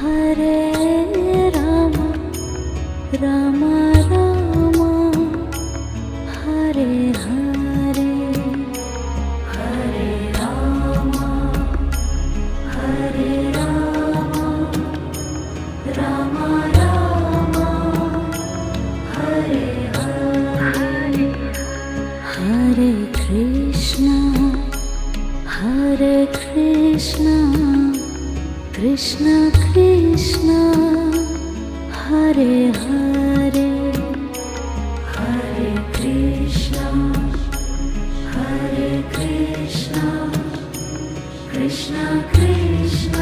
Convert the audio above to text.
Hare Rama Rama Rama Hare Hare Hare Rama Hare Rama Rama Rama Hare Hare Hare Krishna Krishna Krishna Hare Hare Hare Krishna Krishna Krishna